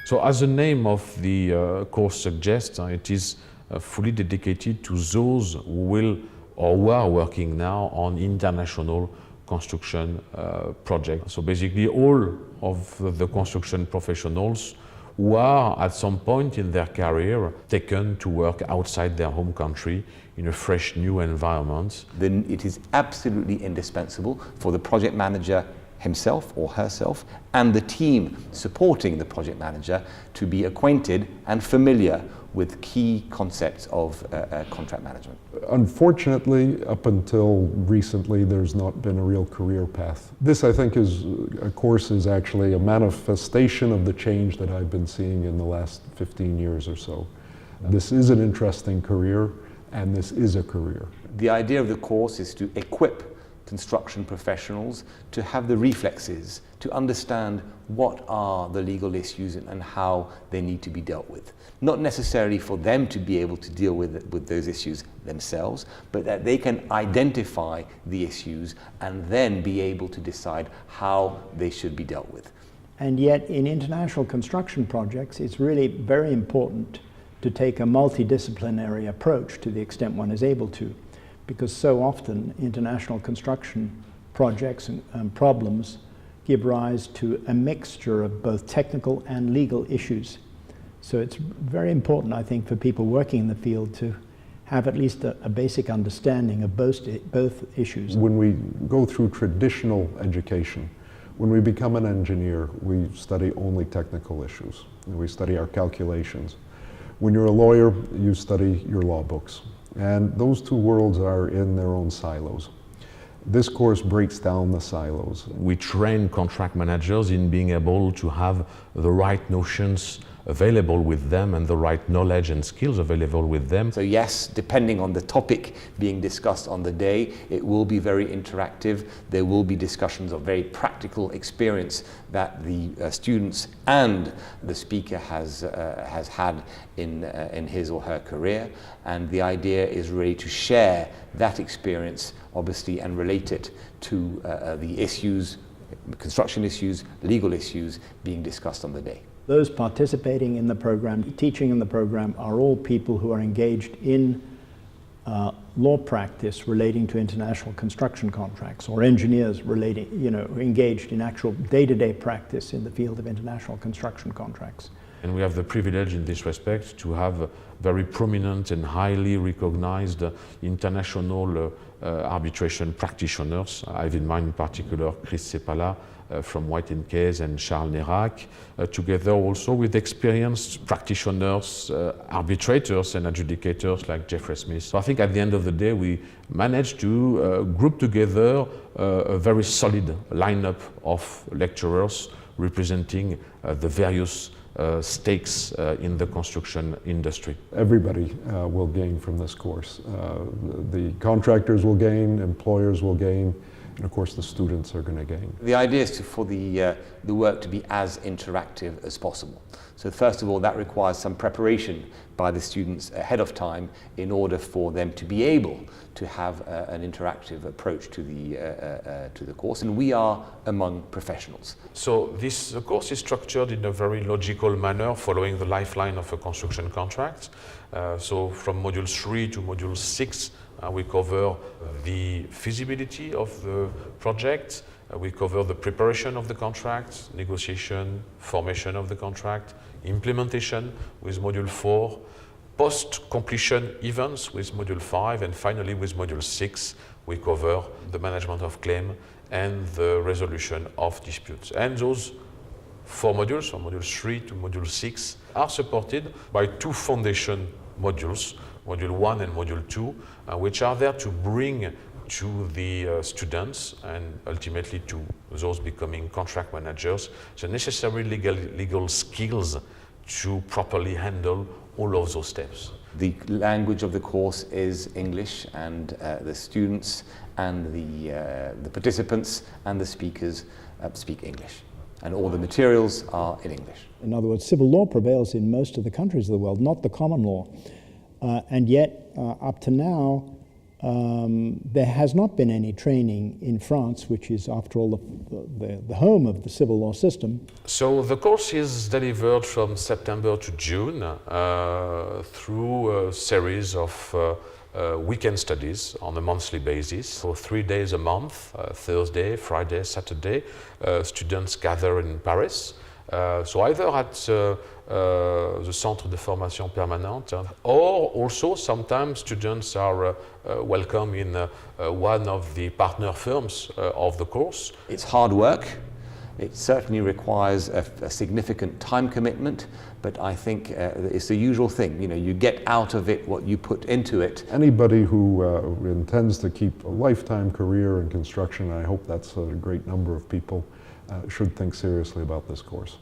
So as the name of the course suggests, it is fully dedicated to those who will or who are working now on international construction projects. So basically all of the construction professionals who are at some point in their career taken to work outside their home country in a fresh new environment. Then it is absolutely indispensable for the project manager himself or herself and the team supporting the project manager to be acquainted and familiar with key concepts of contract management. Unfortunately, up until recently, there's not been a real career path. This, I think, course is actually a manifestation of the change that I've been seeing in the last 15 years or so. This is an interesting career, and this is a career. The idea of the course is to equip construction professionals to have the reflexes to understand what are the legal issues and how they need to be dealt with. Not necessarily for them to be able to deal with those issues themselves, but that they can identify the issues and then be able to decide how they should be dealt with. And yet in international construction projects, it's really very important to take a multidisciplinary approach to the extent one is able to, because so often international construction projects and problems give rise to a mixture of both technical and legal issues. So it's very important, I think, for people working in the field to have at least a basic understanding of both issues. When we go through traditional education, when we become an engineer, we study only technical issues. We study our calculations. When you're a lawyer, you study your law books. And those two worlds are in their own silos. This course breaks down the silos. We train contract managers in being able to have the right notions available with them and the right knowledge and skills available with them. So yes, depending on the topic being discussed on the day, it will be very interactive. There will be discussions of very practical experience that the students and the speaker has had in his or her career. And the idea is really to share that experience, obviously, and relate it to the issues, construction issues, legal issues being discussed on the day. Those participating in the program, teaching in the program, are all people who are engaged in law practice relating to international construction contracts, or engineers engaged in actual day-to-day practice in the field of international construction contracts. And we have the privilege in this respect to have very prominent and highly recognized international arbitration practitioners. I have in mind in particular Chris Sepala from White & Case and Charles Nérac, together also with experienced practitioners, arbitrators and adjudicators like Jeffrey Smith. So I think at the end of the day we managed to group together a very solid lineup of lecturers representing the various stakes in the construction industry. Everybody will gain from this course. The contractors will gain, employers will gain, and of course the students are going to gain. The idea is for the work to be as interactive as possible. So first of all, that requires some preparation by the students ahead of time in order for them to be able to have an interactive approach to the course, and we are among professionals. So this course is structured in a very logical manner following the lifeline of a construction contract. So from Module 3 to Module 6 we cover the feasibility of the project, we cover the preparation of the contract, negotiation, formation of the contract, implementation with Module 4, post-completion events with Module 5, and finally with Module 6 we cover the management of claim and the resolution of disputes. And those 4 modules, from Module 3 to Module 6, are supported by 2 foundation modules, Module 1 and Module 2, which are there to bring to the students and ultimately to those becoming contract managers the necessary legal skills to properly handle all of those steps. The language of the course is English, and the students and the participants and the speakers speak English. And all the materials are in English. In other words, civil law prevails in most of the countries of the world, not the common law. And yet, up to now, there has not been any training in France, which is, after all, the home of the civil law system. So the course is delivered from September to June through a series of weekend studies on a monthly basis. For 3 days a month, Thursday, Friday, Saturday, students gather in Paris. So either at the Centre de Formation Permanente, or also sometimes students are welcome in one of the partner firms of the course. It's hard work. It certainly requires a significant time commitment, but I think it's the usual thing. You know, you get out of it what you put into it. Anybody who intends to keep a lifetime career in construction, and I hope that's a great number of people, should think seriously about this course.